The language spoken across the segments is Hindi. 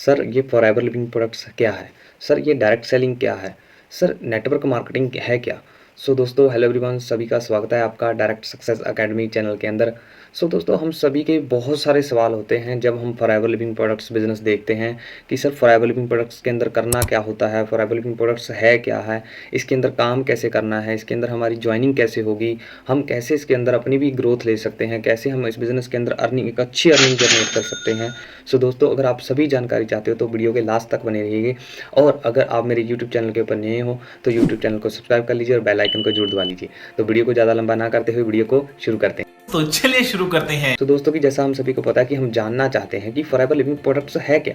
सर ये फॉरएवर लिविंग प्रोडक्ट्स क्या है? सर ये डायरेक्ट सेलिंग क्या है? सर नेटवर्क मार्केटिंग है क्या? सो दोस्तों हेलो एवरीवन, सभी का स्वागत है आपका डायरेक्ट सक्सेस एकेडमी चैनल के अंदर। सो दोस्तों हम सभी के बहुत सारे सवाल होते हैं जब हम फॉरएवर लिविंग प्रोडक्ट्स बिजनेस देखते हैं कि सर फॉरएवर लिविंग प्रोडक्ट्स के अंदर करना क्या होता है, फॉरएवर लिविंग प्रोडक्ट्स है क्या है, इसके अंदर काम कैसे करना है, इसके अंदर हमारी ज्वाइनिंग कैसे होगी, हम कैसे इसके अंदर अपनी भी ग्रोथ ले सकते हैं, कैसे हम इस बिज़नेस के अंदर अर्निंग एक अच्छी अर्निंग जनरेट कर सकते हैं। सो दोस्तों अगर आप सभी जानकारी चाहते हो तो वीडियो के लास्ट तक बने रहिए, और अगर आप मेरे यूट्यूब चैनल के ऊपर नए हो तो यूट्यूब चैनल को सब्सक्राइब कर लीजिए और बेल आइकन को जरूर दबा लीजिए। तो वीडियो को ज़्यादा लंबा ना करते हुए वीडियो को शुरू करते हैं। तो चलिए शुरू करते हैं। तो दोस्तों की जैसा हम सभी को पता है कि हम जानना चाहते हैं कि फॉरएवर लिविंग प्रोडक्ट्स है क्या।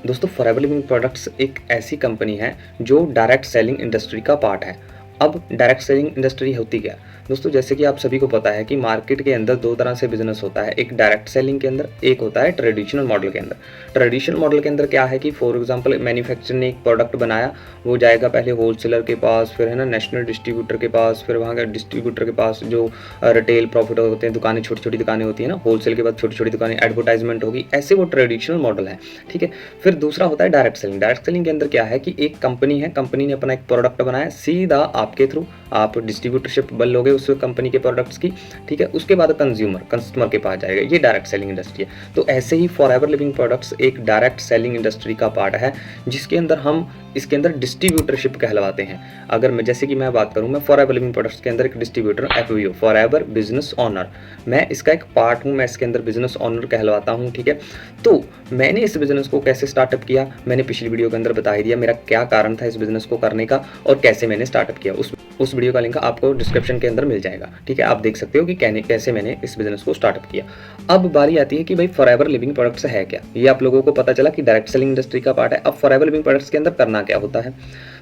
दोस्तों फॉरएवर लिविंग प्रोडक्ट्स एक ऐसी कंपनी है जो डायरेक्ट सेलिंग इंडस्ट्री का पार्ट है। अब डायरेक्ट सेलिंग इंडस्ट्री होती क्या है? दोस्तों जैसे कि आप सभी को पता है कि मार्केट के अंदर दो तरह से बिजनेस होता है, एक डायरेक्ट सेलिंग के अंदर, एक होता है ट्रेडिशनल मॉडल के अंदर। ट्रेडिशनल मॉडल के अंदर क्या है कि फॉर एग्जांपल मैन्युफैक्चरर ने एक प्रोडक्ट बनाया, वो जाएगा पहले होलसेलर के पास, फिर है ना नेशनल डिस्ट्रीब्यूटर के पास, फिर वहाँ का डिस्ट्रीब्यूटर के पास जो रिटेल प्रॉफिट होते हैं, दुकानें छोटी छोटी दुकानें होती है ना, होलसेल के बाद छोटी छोटी दुकानें, एडवर्टाइजमेंट होगी, ऐसे वो ट्रेडिशनल मॉडल है। ठीक है। फिर दूसरा होता है डायरेक्ट सेलिंग। डायरेक्ट सेलिंग के अंदर क्या है कि एक कंपनी है, कंपनी ने अपना एक प्रोडक्ट बनाया, सीधा आपके थ्रू आप डिस्ट्रीब्यूटरशिप बन लोगे उस कंपनी के प्रोडक्ट्स की। ठीक है। उसके बाद कस्टमर के पास जाएगा, ये डायरेक्ट सेलिंग इंडस्ट्री है। तो ऐसे ही फॉरएवर लिविंग प्रोडक्ट्स एक डायरेक्ट सेलिंग इंडस्ट्री का पार्ट है, जिसके अंदर हम इसके अंदर डिस्ट्रीब्यूटरशिप कहलवाते हैं। अगर मैं जैसे कि मैं बात करूं, मैं फॉरएवर लिविंग प्रोडक्ट्स के अंदर एक distributor FBO forever business owner, मैं इसका एक पार्ट हूं, मैं इसके अंदर बिजनेस ओनर कहलवाता हूं। ठीक है। तो मैंने इस बिजनेस को कैसे स्टार्टअप किया, मैंने पिछली वीडियो के अंदर बता ही दिया, मेरा क्या कारण था इस बिजनेस को करने का और कैसे मैंने स्टार्टअप किया। उस वीडियो का लिंक आपको डिस्क्रिप्शन के अंदर मिल जाएगा। ठीक है। आप देख सकते हो कि कैसे मैंने इस बिजनेस को स्टार्टअप किया। अब बारी आती है कि भाई फॉरएवर लिविंग प्रोडक्ट्स है क्या। ये आप लोगों को पता चला कि डायरेक्ट सेलिंग इंडस्ट्री का पार्ट है। अब फॉरएवर लिविंग प्रोडक्ट्स के अंदर करना क्या होता है?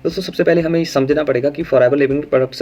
दोस्तों सबसे पहले हमें समझना पड़ेगा कि फॉरएवर लिविंग प्रोडक्ट्स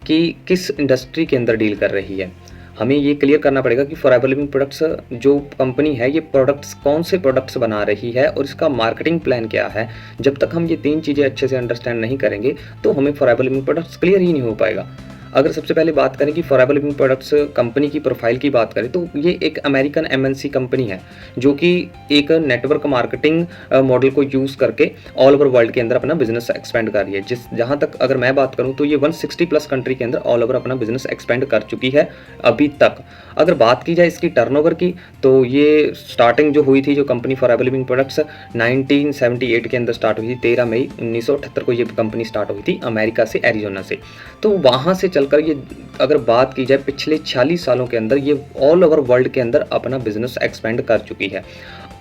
की किस इंडस्ट्री के अंदर डील कर रही है। हमें ये क्लियर करना पड़ेगा कि फॉरएवर लिविंग प्रोडक्ट्स जो कंपनी है, ये प्रोडक्ट्स कौन से प्रोडक्ट्स बना रही है और इसका मार्केटिंग प्लान क्या है। जब तक हम ये तीन चीज़ें अच्छे से अंडरस्टैंड नहीं करेंगे तो हमें फॉरएवर लिविंग प्रोडक्ट्स क्लियर ही नहीं हो पाएगा। अगर सबसे पहले बात करें कि फॉरएवर लिविंग प्रोडक्ट्स कंपनी की प्रोफाइल की बात करें तो ये एक अमेरिकन एमएनसी कंपनी है जो कि एक नेटवर्क मार्केटिंग मॉडल को यूज़ करके ऑल ओवर वर्ल्ड के अंदर अपना बिजनेस एक्सपेंड कर रही है। जहाँ तक अगर मैं बात करूँ तो ये 160 प्लस कंट्री के अंदर ऑल ओवर अपना बिजनेस एक्सपेंड कर चुकी है अभी तक। अगर बात की जाए इसकी टर्नओवर की तो ये स्टार्टिंग जो हुई थी, जो कंपनी फॉरएवर लिविंग प्रोडक्ट्स 1978 के अंदर स्टार्ट हुई थी। 13 मई 1978 को ये कंपनी स्टार्ट हुई थी अमेरिका से, एरिजोना से। तो वहाँ से चलकर ये अगर बात की जाए पिछले 40 सालों के अंदर ये ऑल ओवर वर्ल्ड के अंदर अपना बिजनेस एक्सपेंड कर चुकी है।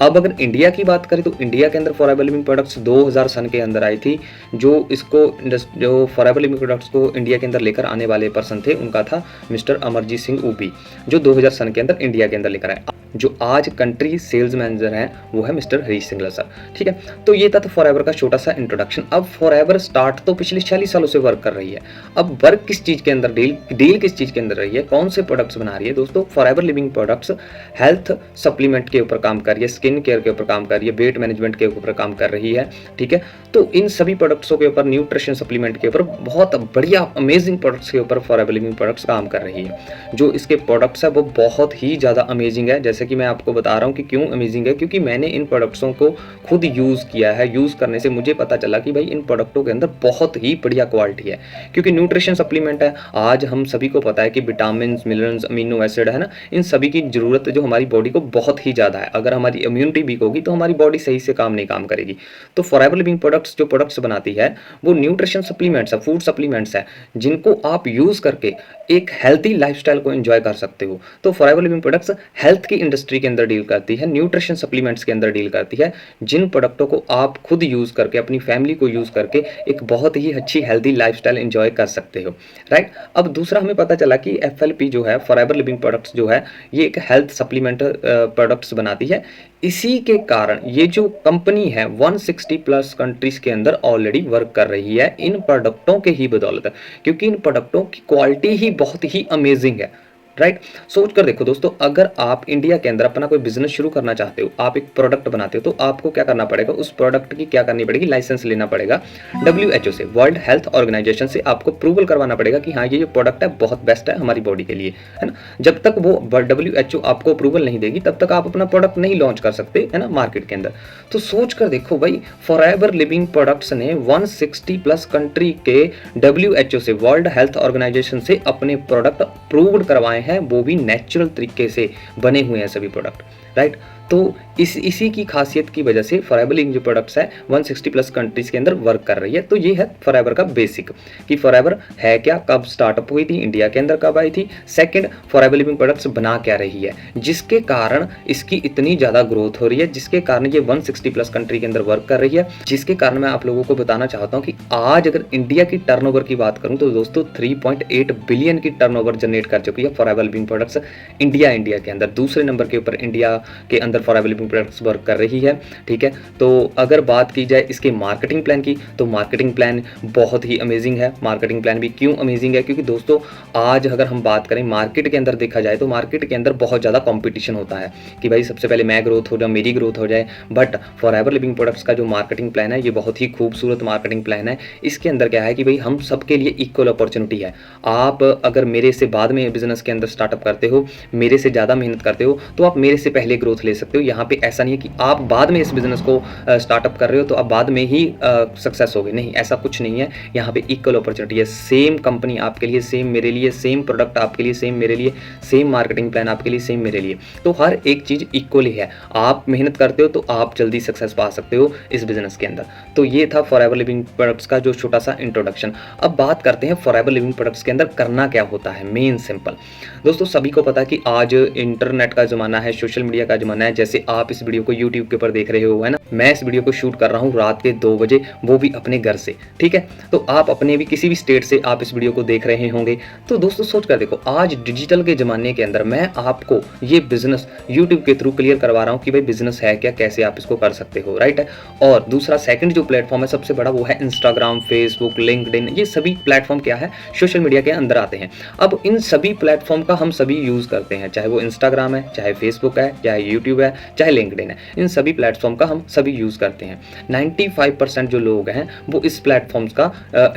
अब अगर इंडिया की बात करें तो इंडिया के अंदर फॉरएवर लिविंग प्रोडक्ट्स 2000 सन के अंदर आई थी। जो फॉरएवर लिविंग प्रोडक्ट्स को इंडिया के अंदर लेकर आने वाले पर्सन थे, उनका था मिस्टर अमरजीत सिंह ऊबी, जो 2000 सन के अंदर इंडिया के अंदर लेकर आए। जो आज कंट्री सेल्स मैनेजर हैं वो है मिस्टर हरीश सिंगला सर। ठीक है। तो ये था तो फॉरएवर का छोटा सा इंट्रोडक्शन। अब फॉरएवर स्टार्ट तो पिछले 40 सालों से वर्क कर रही है। अब वर्क किस चीज़ के अंदर, डील किस चीज़ के अंदर रही है, कौन से प्रोडक्ट्स बना रही है? दोस्तों forever living products health supplement के ऊपर काम कर रही है, स्किन केयर के ऊपर काम कर रही है, वेट मैनेजमेंट के ऊपर काम कर रही है। ठीक है। तो इन सभी प्रोडक्ट्सों के ऊपर, न्यूट्रिशन सप्लीमेंट के ऊपर, बहुत बढ़िया अमेजिंग प्रोडक्ट्स के ऊपर फॉरएवर लिविंग प्रोडक्ट्स काम कर रही है। जो इसके प्रोडक्ट्स है वो बहुत ही ज़्यादा अमेजिंग है। जैसे कि मैं आपको बता रहा हूँ कि क्यों अमेजिंग है, क्योंकि मैंने इन प्रोडक्ट्सों को खुद यूज़ किया है। यूज़ करने से मुझे पता चला कि भाई इन प्रोडक्टों के अंदर बहुत ही बढ़िया क्वालिटी है। क्योंकि न्यूट्रिशन सप्लीमेंट है, आज हम सभी को पता है कि विटामिन, मिनरल्स, अमीनो एसिड है ना, इन सभी की जरूरत जो हमारी बॉडी को बहुत ही ज़्यादा है। अगर हमारी इम्यूनिटी वीक होगी तो हमारी बॉडी सही से काम नहीं काम करेगी। तो फॉरएवर लिविंग प्रोडक्ट्स जो प्रोडक्ट्स बनाती है वो न्यूट्रिशन सप्लीमेंट्स है, फूड सप्लीमेंट्स है, जिनको आप यूज़ करके एक हेल्थी लाइफस्टाइल को एंजॉय कर सकते हो। तो फॉरएवर लिविंग प्रोडक्ट्स हेल्थ की इंडस्ट्री के अंदर डील करती है, न्यूट्रिशन सप्लीमेंट्स के अंदर डील करती है, जिन प्रोडक्टों को आप खुद यूज़ करके, अपनी फैमिली को यूज़ करके एक बहुत ही अच्छी हेल्थी लाइफस्टाइल एंजॉय कर सकते हो। राइट। अब दूसरा हमें पता चला कि एफएलपी जो है, फॉरएवर लिविंग प्रोडक्ट्स जो है, ये एक हेल्थ सप्लीमेंट प्रोडक्ट्स बनाती है। इसी के कारण ये जो कंपनी है 160 प्लस कंट्रीज के अंदर ऑलरेडी वर्क कर रही है इन प्रोडक्टों के ही बदौलत, क्योंकि इन प्रोडक्टों की क्वालिटी ही बहुत ही अमेजिंग है। राइट। सोच कर देखो दोस्तों, अगर आप इंडिया के अंदर अपना कोई बिजनेस शुरू करना चाहते हो, आप एक प्रोडक्ट बनाते हो, तो आपको क्या करना पड़ेगा, उस प्रोडक्ट की क्या करनी पड़ेगी, लाइसेंस लेना पड़ेगा WHO से, वर्ल्ड हेल्थ ऑर्गेनाइजेशन से आपको अप्रूवल करवाना पड़ेगा कि हाँ ये जो प्रोडक्ट है बहुत बेस्ट है हमारी बॉडी के लिए, है ना। जब तक वो WHO आपको अप्रूवल नहीं देगी तब तक आप अपना प्रोडक्ट नहीं लॉन्च कर सकते, है ना, मार्केट के अंदर। तो सोच कर देखो भाई, फॉरएवर लिविंग प्रोडक्ट्स ने 160 प्लस कंट्री के WHO से, वर्ल्ड हेल्थ ऑर्गेनाइजेशन से अपने प्रोडक्ट अप्रूव्ड करवाए हैं, वो भी नेचुरल तरीके से बने हुए हैं सभी प्रोडक्ट, राइट। तो इसी की खासियत की वजह से फॉरएवर लिविंग जो प्रोडक्ट्स है 160 प्लस कंट्रीज के अंदर वर्क कर रही है। तो ये है फॉरएवर का बेसिक, कि फॉरएवर है क्या, कब स्टार्टअप हुई थी, इंडिया के अंदर कब आई थी। सेकंड, फॉरएवर लिविंग प्रोडक्ट्स बना क्या रही है, जिसके कारण इसकी इतनी ज़्यादा ग्रोथ हो रही है, जिसके कारण ये 160 प्लस कंट्री के अंदर वर्क कर रही है, जिसके कारण मैं आप लोगों को बताना चाहता हूँ कि आज अगर इंडिया की टर्नओवर की बात करूँ तो दोस्तों 3.8 बिलियन की टर्नओवर जनरेट कर चुकी है फॉरएवर लिविंग प्रोडक्ट्स इंडिया के अंदर। दूसरे नंबर के ऊपर इंडिया के अंदर फॉरएवर लिविंग प्रोडक्ट्स वर्क कर रही है, ठीक है। तो अगर बात की जाए इसके मार्केटिंग प्लान की, तो मार्केटिंग प्लान बहुत ही अमेजिंग है। मार्केटिंग प्लान भी क्यों अमेजिंग है, क्योंकि दोस्तों आज अगर हम बात करें मार्केट के अंदर देखा जाए तो मार्केट के अंदर बहुत ज़्यादा कंपटीशन होता है कि भाई सबसे पहले मैं ग्रोथ हो जाऊँ, मेरी ग्रोथ हो जाए। बट फॉरएवर लिविंग प्रोडक्ट्स का जो मार्केटिंग प्लान है ये बहुत ही खूबसूरत मार्केटिंग प्लान है। इसके अंदर क्या है कि भाई हम सबके लिए इक्वल अपॉर्चुनिटी है। आप अगर मेरे से बाद में बिजनेस के अंदर स्टार्टअप करते हो, मेरे से ज़्यादा मेहनत करते हो, तो आप मेरे से पहले ग्रोथ ले सकते हो। यहाँ पे ऐसा नहीं है कि आप बाद में इस बिजनेस को स्टार्टअप कर रहे हो तो आप बाद में ही सक्सेस हो गए, नहीं, ऐसा कुछ नहीं है। यहाँ पे इक्वल अपॉर्चुनिटी है, सेम कंपनी आपके लिए, सेम मेरे लिए, सेम प्रोडक्ट आपके लिए, सेम मेरे लिए, सेम मार्केटिंग प्लान आपके लिए, सेम मेरे लिए। तो हर एक चीज़ इक्वल ही है। आप मेहनत करते हो तो आप जल्दी सक्सेस पा सकते हो इस बिजनेस के अंदर। तो ये था फॉरएवर लिविंग प्रोडक्ट्स का जो छोटा सा इंट्रोडक्शन। अब बात करते हैं फॉरएवर लिविंग प्रोडक्ट्स के अंदर करना क्या होता है। मेन सिंपल दोस्तों, सभी को पता है कि आज इंटरनेट का ज़माना है, सोशल मीडिया का ज़माना है। जैसे आप इस वीडियो को यूट्यूब के ऊपर देख रहे हो, है ना, मैं इस वीडियो को शूट कर रहा हूँ रात के 2 बजे, वो भी अपने घर से, ठीक है। तो आप अपने भी किसी भी स्टेट से आप इस वीडियो को देख रहे होंगे। तो दोस्तों सोच कर देखो, आज डिजिटल के ज़माने के अंदर मैं आपको ये बिजनेस यूट्यूब के थ्रू क्लियर करवा रहा हूँ कि भाई बिजनेस है क्या, कैसे आप इसको कर सकते हो, राइट है। और दूसरा सेकंड जो प्लेटफॉर्म है सबसे बड़ा, वो है इंस्टाग्राम, फेसबुक, लिंक्डइन। ये सभी प्लेटफॉर्म क्या है, सोशल मीडिया के अंदर आते हैं। अब इन सभी प्लेटफॉर्म का हम सभी यूज़ करते हैं, चाहे वो इंस्टाग्राम है, चाहे फेसबुक है, चाहे यूट्यूब है, चाहे लिंक्डइन है। इन सभी प्लेटफॉर्म का हम सभी यूज़ करते हैं। 95% जो लोग हैं वो इस प्लेटफॉर्म्स का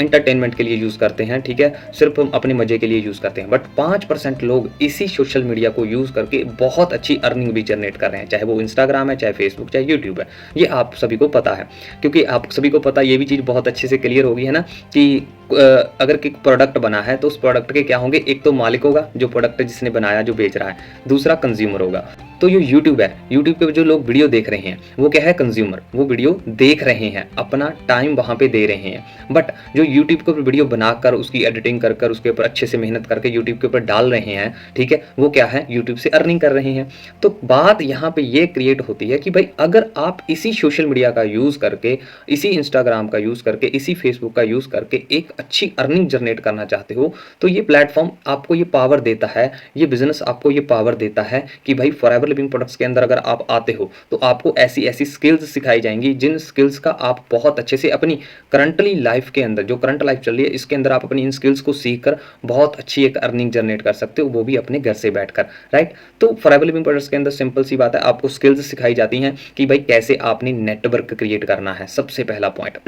एंटरटेनमेंट के लिए यूज़ करते हैं, ठीक है, सिर्फ अपने मजे के लिए यूज़ करते हैं। बट 5% लोग इसी सोशल मीडिया को यूज़ करके बहुत अच्छी अर्निंग भी जनरेट कर रहे हैं, चाहे वो इंस्टाग्राम है, चाहे फेसबुक, चाहे यूट्यूब है। ये आप सभी को पता है, क्योंकि आप सभी को पता ये भी चीज़ बहुत अच्छे से क्लियर होगी, है ना, कि अगर एक प्रोडक्ट बना है तो उस प्रोडक्ट के क्या होंगे, एक तो मालिक होगा जो प्रोडक्ट जिसने बनाया, जो बेच रहा है, दूसरा कंज्यूमर होगा। तो ये यूट्यूब है, यूट्यूब पे जो लोग वीडियो देख रहे हैं वो क्या है, कंज्यूमर, वो वीडियो देख रहे हैं, अपना टाइम वहाँ पे दे रहे हैं। बट जो यूट्यूब के ऊपर वीडियो बनाकर उसकी एडिटिंग कर कर उसके ऊपर अच्छे से मेहनत करके यूट्यूब के ऊपर डाल रहे हैं, ठीक है, वो क्या है, यूट्यूब से अर्निंग कर रहे हैं। तो बात यहाँ पे ये क्रिएट होती है कि भाई अगर आप इसी सोशल मीडिया का यूज़ करके, इसी इंस्टाग्राम का यूज़ करके, इसी फेसबुक का यूज़ करके एक अच्छी अर्निंग जनरेट करना चाहते हो, तो ये प्लेटफॉर्म आपको ये पावर देता है, ये बिजनेस आपको ये पावर देता है कि भाई फॉरएवर लिविंग प्रोडक्ट्स के अंदर अगर आप आते हो तो आपको ऐसी ऐसी स्किल्स सिखाई जाएंगी, जिन स्किल्स का आप बहुत अच्छे से अपनी करंटली लाइफ के अंदर, जो करंट लाइफ चल रही है, इसके अंदर आप अपनी इन स्किल्स को सीखकर बहुत अच्छी एक अर्निंग जनरेट कर सकते हो, वो भी अपने घर से बैठकर, राइट। तो फॉरएवर लिविंग प्रोडक्ट्स के अंदर सिंपल सी बात है, आपको स्किल्स सिखाई जाती हैं कि भाई कैसे आपने नेटवर्क क्रिएट करना है, सबसे पहला पॉइंट।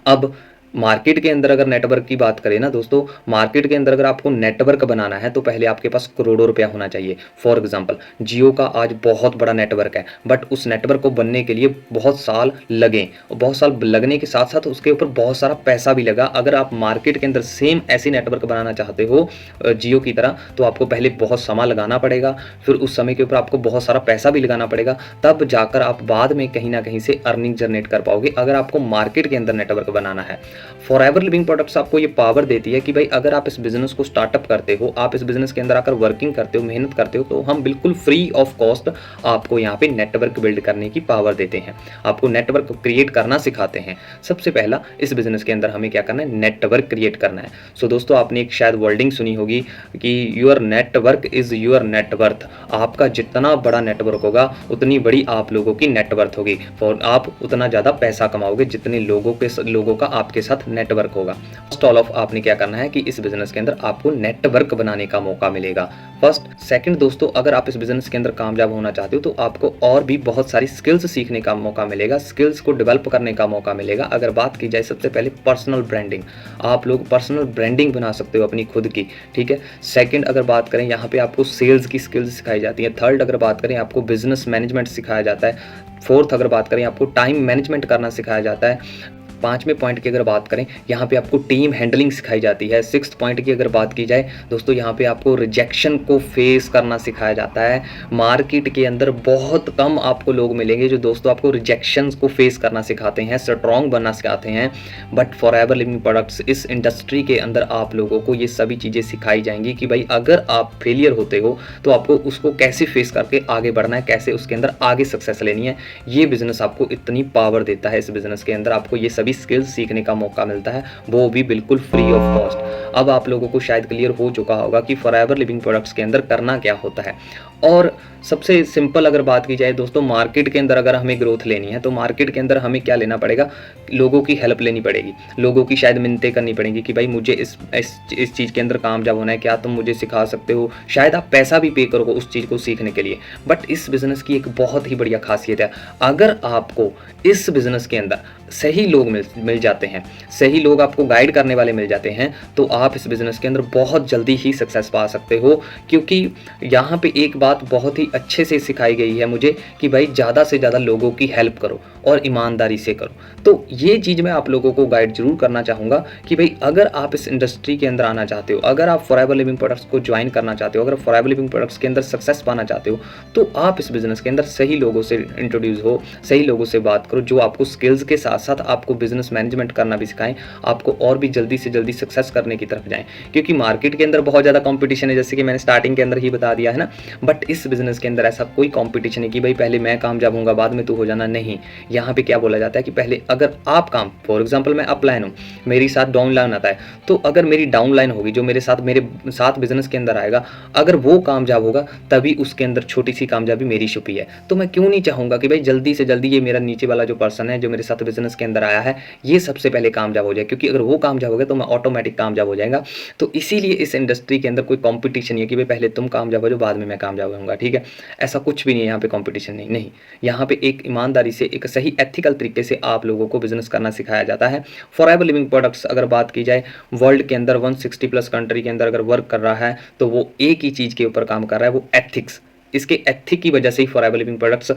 अब मार्केट के अंदर अगर नेटवर्क की बात करें ना दोस्तों, मार्केट के अंदर अगर आपको नेटवर्क बनाना है तो पहले आपके पास करोड़ों रुपया होना चाहिए। फॉर एग्जांपल जियो का आज बहुत बड़ा नेटवर्क है, बट उस नेटवर्क को बनने के लिए बहुत साल लगे, और बहुत साल लगने के साथ साथ उसके ऊपर बहुत सारा पैसा भी लगा। अगर आप मार्केट के अंदर सेम ऐसी नेटवर्क बनाना चाहते हो जियो की तरह, तो आपको पहले बहुत समय लगाना पड़ेगा, फिर उस समय के ऊपर आपको बहुत सारा पैसा भी लगाना पड़ेगा, तब जाकर आप बाद में कहीं ना कहीं से अर्निंग जनरेट कर पाओगे, अगर आपको मार्केट के अंदर नेटवर्क बनाना है। फॉरएवर लिविंग प्रोडक्ट्स आपको ये पावर देती है कि भाई अगर आप इस बिजनेस को स्टार्टअप करते हो, आप इस बिजनेस के अंदर आकर वर्किंग करते हो, मेहनत करते हो, तो हम बिल्कुल फ्री ऑफ कॉस्ट आपको यहाँ पे नेटवर्क बिल्ड करने की पावर देते हैं, आपको नेटवर्क क्रिएट करना सिखाते हैं। सबसे पहला इस बिजनेस के अंदर हमें क्या करना है, नेटवर्क क्रिएट करना है। सो दोस्तों आपने एक शायद वर्डिंग सुनी होगी कि your network is your net worth. आपका जितना बड़ा नेटवर्क होगा उतनी बड़ी आप लोगों की नेटवर्थ होगी, और आप उतना ज़्यादा पैसा कमाओगे जितने लोगों का आपके साथ साथ नेटवर्क होगा। फर्स्ट ऑल ऑफ आपने क्या करना है कि इस बिजनेस के अंदर आपको नेटवर्क बनाने का मौका मिलेगा। फर्स्ट, सेकंड दोस्तों, अगर आप इस बिजनेस के अंदर कामयाब होना चाहते हो तो आपको और भी बहुत सारी स्किल्स सीखने का मौका मिलेगा, स्किल्स को डेवलप करने का मौका मिलेगा। अगर बात की जाए सबसे पहले पर्सनल ब्रांडिंग, आप लोग पर्सनल ब्रांडिंग बना सकते हो अपनी खुद की, ठीक है। सेकंड, अगर बात करें यहाँ पे आपको सेल्स की स्किल्स सिखाई जाती है। थर्ड, अगर बात करें आपको बिजनेस मैनेजमेंट सिखाया जाता है। फोर्थ, अगर बात करें आपको टाइम मैनेजमेंट करना सिखाया जाता है। पाँचवें पॉइंट की अगर बात करें यहाँ पे आपको टीम हैंडलिंग सिखाई जाती है। सिक्स्थ पॉइंट की अगर बात की जाए दोस्तों, यहाँ पे आपको रिजेक्शन को फेस करना सिखाया जाता है। मार्केट के अंदर बहुत कम आपको लोग मिलेंगे जो दोस्तों आपको रिजेक्शंस को फेस करना सिखाते हैं, स्ट्रॉन्ग बनना सिखाते हैं। बट फॉरएवर लिविंग प्रोडक्ट्स इस इंडस्ट्री के अंदर आप लोगों को ये सभी चीज़ें सिखाई जाएंगी कि भाई अगर आप फेलियर होते हो तो आपको उसको कैसे फेस करके आगे बढ़ना है, कैसे उसके अंदर आगे सक्सेस लेनी है। ये बिजनेस आपको इतनी पावर देता है, इस बिजनेस के अंदर आपको ये सभी स्किल्स सीखने का मौका मिलता है, वो भी बिल्कुल फ्री ऑफ कॉस्ट। अब आप लोगों को शायद क्लियर हो चुका होगा कि फॉरएवर लिविंग प्रोडक्ट्स के अंदर करना क्या होता है। और सबसे सिंपल अगर बात की जाए दोस्तों, मार्केट के अंदर अगर हमें ग्रोथ लेनी है तो मार्केट के अंदर हमें क्या लेना पड़ेगा, लोगों की हेल्प लेनी पड़ेगी, लोगों की शायद मिन्नतें करनी पड़ेंगी कि भाई मुझे इस चीज़ के अंदर कामयाब होना है, क्या तुम मुझे सिखा सकते हो। शायद आप पैसा भी पे करो उस चीज़ को सीखने के लिए। बट इस बिज़नेस की एक बहुत ही बढ़िया खासियत है, अगर आपको इस बिज़नेस के अंदर सही लोग मिल जाते हैं, सही लोग आपको गाइड करने वाले मिल जाते हैं, तो आप इस बिज़नेस के अंदर बहुत जल्दी ही सक्सेस पा सकते हो। क्योंकि यहाँ पे एक बात बहुत ही अच्छे से सिखाई गई है मुझे कि भाई ज़्यादा से ज़्यादा लोगों की हेल्प करो और ईमानदारी से करो। तो ये चीज़ मैं आप लोगों को गाइड जरूर करना चाहूँगा कि भाई अगर आप इस इंडस्ट्री के अंदर आना चाहते हो, अगर आप फॉरएवर लिविंग प्रोडक्ट्स को ज्वाइन करना चाहते हो, अगर फॉरएवर लिविंग प्रोडक्ट्स के अंदर सक्सेस पाना चाहते हो, तो आप इस बिज़नेस के अंदर सही लोगों से इंट्रोड्यूस हो, सही लोगों से बात करो जो आपको स्किल्स के साथ साथ आपको बिजनेस मैनेजमेंट करना भी सिखाएं, आपको और भी जल्दी से जल्दी सक्सेस करने की तरफ जाएं। क्योंकि मार्केट के अंदर बहुत ज़्यादा कंपटीशन है, जैसे कि मैंने स्टार्टिंग के अंदर ही बता दिया है ना। बट इस बिजनेस के अंदर ऐसा कोई कंपटीशन नहीं कि भाई पहले मैं कामयाब होऊंगा बाद में तू हो जाना, नहीं। यहाँ पे क्या बोला जाता है कि पहले अगर आप फॉर एग्जाम्पल मैं अपलाइन हूँ, मेरे साथ डाउन लाइन आता है, तो अगर मेरी डाउन लाइन होगी जो मेरे साथ बिजनेस के अंदर आएगा, अगर वो कामयाब होगा तभी उसके अंदर छोटी सी कामयाबी मेरी छुपी है। तो मैं क्यों नहीं चाहूँगा कि भाई जल्दी से जल्दी ये मेरा नीचे वाला जो पर्सन है जो मेरे साथ बिजनेस के अंदर आया है, ये सबसे पहले कामयाब हो जाए, क्योंकि अगर वो कामयाब हो गया तो मैं ऑटोमेटिक कामयाब हो जाएगा। तो इसीलिए इस इंडस्ट्री के अंदर कोई कंपटीशन नहीं है कि भाई पहले तुम कामयाब हो जाओ बाद में मैं कामयाब होऊंगा, ठीक है। ऐसा कुछ भी नहीं है, यहाँ पे कंपटीशन नहीं। यहाँ पे एक ईमानदारी से, एक सही एथिकल तरीके से आप लोगों को बिजनेस करना सिखाया जाता है। फॉरएवर लिविंग प्रोडक्ट्स अगर बात की जाए, वर्ल्ड के अंदर 160 प्लस कंट्री के अंदर अगर वर्क कर रहा है तो वो एक ही चीज़ के ऊपर काम कर रहा है, वो एथिक्स। इसके एथिक की वजह से ही फॉरएवर लिविंग प्रोडक्ट्स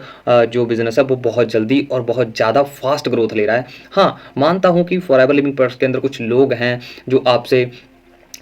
जो बिजनेस है वो बहुत जल्दी और बहुत ज़्यादा फास्ट ग्रोथ ले रहा है। हाँ, मानता हूँ कि फॉरएवर लिविंग प्रोडक्ट्स के अंदर कुछ लोग हैं जो आपसे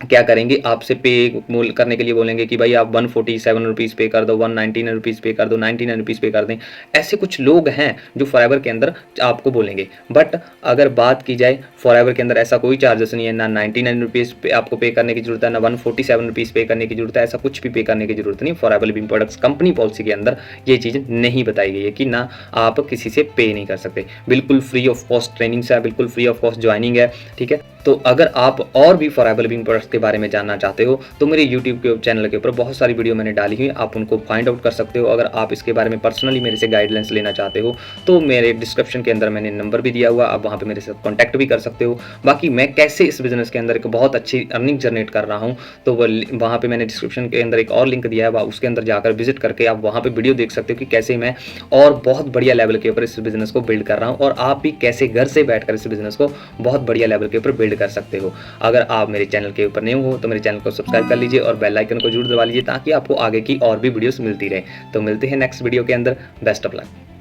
क्या करेंगे, आपसे पे करने के लिए बोलेंगे कि भाई आप 147 रुपीज़ पे कर दो, 199 रुपीज़ पे कर दो, 99 रुपीज़ पे कर दें। ऐसे कुछ लोग हैं जो फॉरएवर के अंदर आपको बोलेंगे। बट अगर बात की जाए फॉरएवर के अंदर ऐसा कोई चार्जेस नहीं है, ना 99 रुपीज़ पे आपको पे करने की जरूरत है, ना 147 रुपीज़ पे करने की जरूरत है, ऐसा कुछ भी पे करने की जरूरत नहीं। Forever living products company policy के अंदर ये चीज़ नहीं बताई गई है कि ना आप किसी से पे नहीं कर सकते। बिल्कुल फ्री ऑफ कॉस्ट ट्रेनिंग्स है, बिल्कुल फ्री ऑफ कॉस्ट ज्वाइनिंग है, ठीक है। तो अगर आप और भी फॉरएवर लिविंग प्रोडक्ट्स के बारे में जानना चाहते हो तो मेरे यूट्यूब के चैनल के ऊपर बहुत सारी वीडियो मैंने डाली हुई, आप उनको फाइंड आउट कर सकते हो। अगर आप इसके बारे में पर्सनली मेरे से गाइडलाइंस लेना चाहते हो तो मेरे डिस्क्रिप्शन के अंदर मैंने नंबर भी दिया हुआ, आप वहाँ पे मेरे साथ कॉन्टैक्ट भी कर सकते हो। बाकी मैं कैसे इस बिज़नेस के अंदर एक बहुत अच्छी अर्निंग जनरेट कर रहा हूँ तो वहाँ पर मैंने डिस्क्रिप्शन के अंदर एक और लिंक दिया है, उसके अंदर जाकर विजिट करके आप वहाँ पर वीडियो देख सकते हो कि कैसे मैं और बहुत बढ़िया लेवल के ऊपर इस बिज़नेस को बिल्ड कर रहा हूँ, और आप भी कैसे घर से बैठकर इस बिज़नेस को बहुत बढ़िया लेवल के ऊपर बिल्ड कर सकते हो। अगर आप मेरे चैनल के ऊपर नए हो तो मेरे चैनल को सब्सक्राइब कर लीजिए और बेल आइकन को जरूर दबा लीजिए ताकि आपको आगे की और भी वीडियोस मिलती रहे। तो मिलते हैं नेक्स्ट वीडियो के अंदर। Best of luck.